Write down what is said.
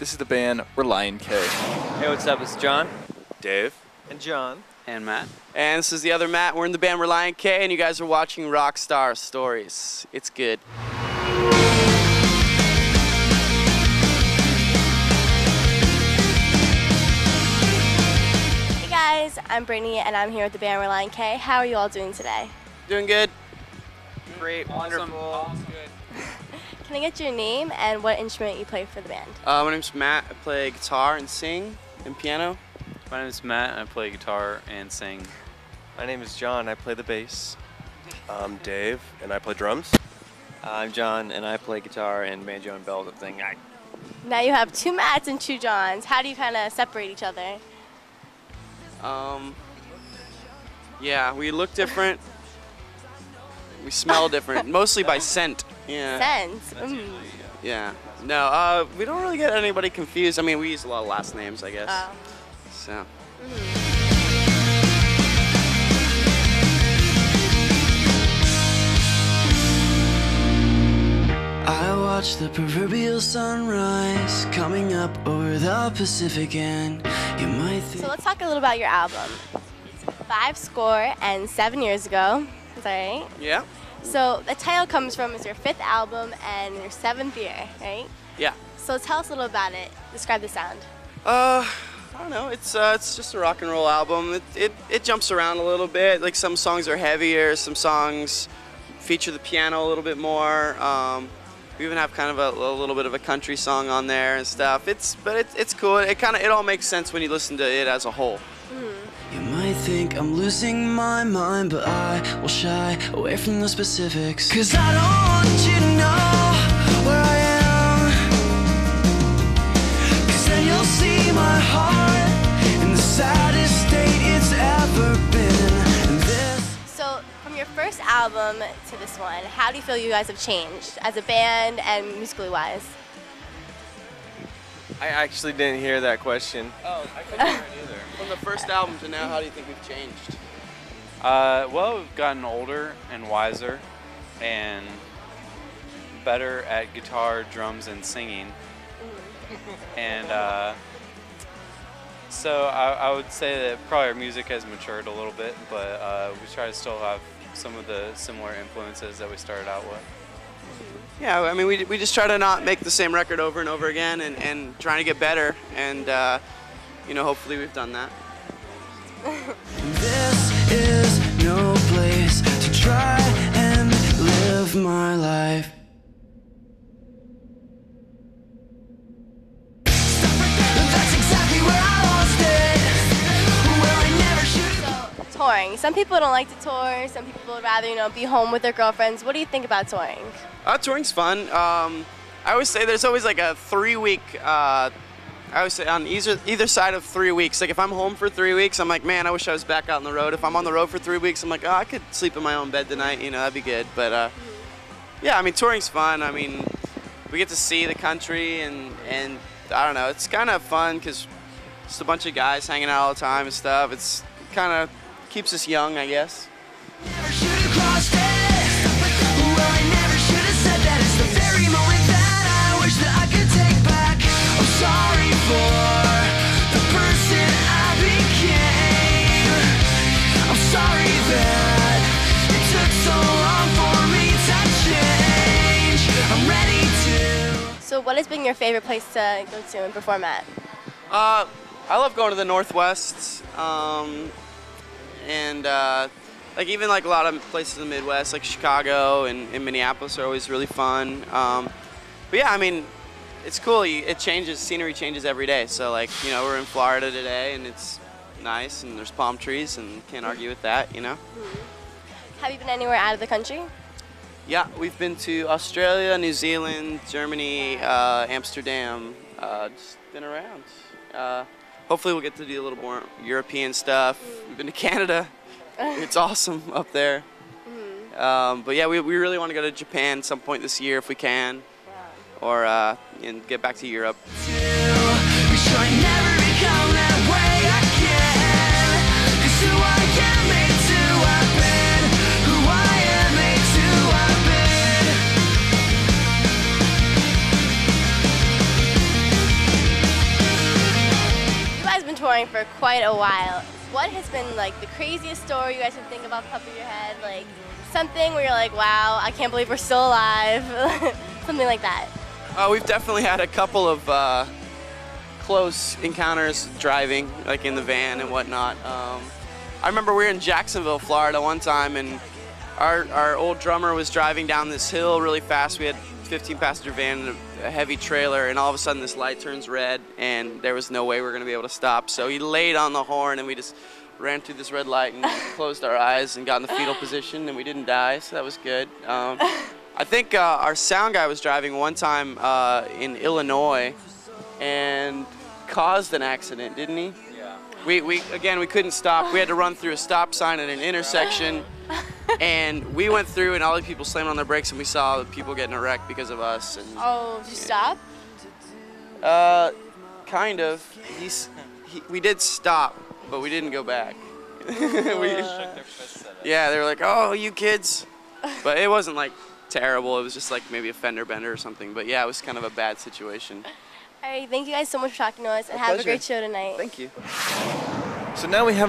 This is the band Relient. Hey, what's up? It's John. Dave. And John. And Matt. And this is the other Matt. We're in the band Relient, and you guys are watching Rockstar Stories. It's good. Hey guys, I'm Brittany, and I'm here with the band Relient. How are you all doing today? Doing good. Great, Awesome. wonderful. Can I get your name and what instrument you play for the band? My name's Matt. I play guitar and sing and piano. My name is Matt, and I play guitar and sing. My name is John. I play the bass. I'm Dave, and I play drums. I'm John, and I play guitar and banjo and bells and thing. Now you have two Matts and two Johns. How do you kind of separate each other? Yeah, we look different. We smell different, mostly by scent. Yeah. Sense. Yeah. No, we don't really get anybody confused. I mean, we use a lot of last names, I guess. Oh. So. I watch the proverbial sunrise coming up over the Pacific, and you might think. So let's talk a little about your album. It's 7 years ago. Is that right? Yeah. So the title comes from is your 5th album and your 7th year, right? Yeah. So tell us a little about it. Describe the sound. I don't know. It's just a rock and roll album. It jumps around a little bit. Like some songs are heavier, some songs feature the piano a little bit more. We even have kind of a little bit of a country song on there and stuff. It's cool. It all makes sense when you listen to it as a whole. You might think I'm losing my mind, but I will shy away from the specifics. 'Cause I don't want you to know where I am. 'Cause then you'll see my heart in the saddest state it's ever been. And this. So from your first album to this one, how do you feel you guys have changed as a band and musically wise? I actually didn't hear that question. Oh, I couldn't hear it either. From the first album to now, how do you think we've changed? Well, we've gotten older and wiser and better at guitar, drums, and singing. And so I would say that probably our music has matured a little bit, but we try to still have some of the similar influences that we started out with. Yeah, I mean, we just try to not make the same record over and over again, and trying to get better, and hopefully we've done that. This is no place to try and live my life. That's exactly where I lost it. Where I never should. So touring. Some people don't like to tour. Some people would rather be home with their girlfriends. What do you think about touring? Touring's fun. I always say there's always like a 3-week. I always say on either side of 3 weeks. Like if I'm home for 3 weeks, I'm like, man, I wish I was back out on the road. If I'm on the road for 3 weeks, I'm like, oh, I could sleep in my own bed tonight. That'd be good. But yeah, I mean, touring's fun. I mean, we get to see the country, and I don't know, it's kind of fun because just a bunch of guys hanging out all the time and stuff. It's kind of keeps us young, I guess. Never should have crossed it. Well, I never should have said that. It's the very moment that I wish that I could take back. I'm sorry for the person I became. I'm sorry that it took so long for me to change. I'm ready to. So what has been your favorite place to go to and perform at? I love going to the Northwest, and like even like a lot of places in the Midwest, like Chicago and Minneapolis are always really fun. But yeah, I mean, it's cool. It changes. Scenery changes every day. So like we're in Florida today, and it's nice, and there's palm trees, and can't argue with that. Have you been anywhere out of the country? Yeah, we've been to Australia, New Zealand, Germany, Amsterdam. Just been around. Hopefully we'll get to do a little more European stuff. We've been to Canada. It's awesome up there. But yeah, we really want to go to Japan at some point this year if we can. Wow. Or and get back to Europe. Be sure I never become that way again. 'Cause who I am makes who I've been. Who I am makes who I've been. touring for quite a while. What has been like the craziest story you guys can think of off the top of your head? Like something where you're like, wow, I can't believe we're still alive. Something like that. We've definitely had a couple of close encounters driving, like in the van and whatnot. I remember we were in Jacksonville, Florida one time, and our old drummer was driving down this hill really fast. We had a 15-passenger van and a heavy trailer, and all of a sudden this light turns red, and there was no way we were going to be able to stop. So he laid on the horn, and we just ran through this red light and closed our eyes and got in the fetal position, and we didn't die, so that was good. I think our sound guy was driving one time in Illinois and caused an accident, didn't he? Yeah. We couldn't stop. We had to run through a stop sign at an intersection, and we went through, and all the people slammed on their brakes, and we saw the people getting a wreck because of us. And, Oh, did you stop? kind of. We did stop, but we didn't go back. Yeah, they were like, "Oh, you kids," but it wasn't like terrible. It was just like maybe a fender bender or something. But yeah, it was kind of a bad situation. All right, thank you guys so much for talking to us, and My have pleasure. a great show tonight. Thank you. So now we have an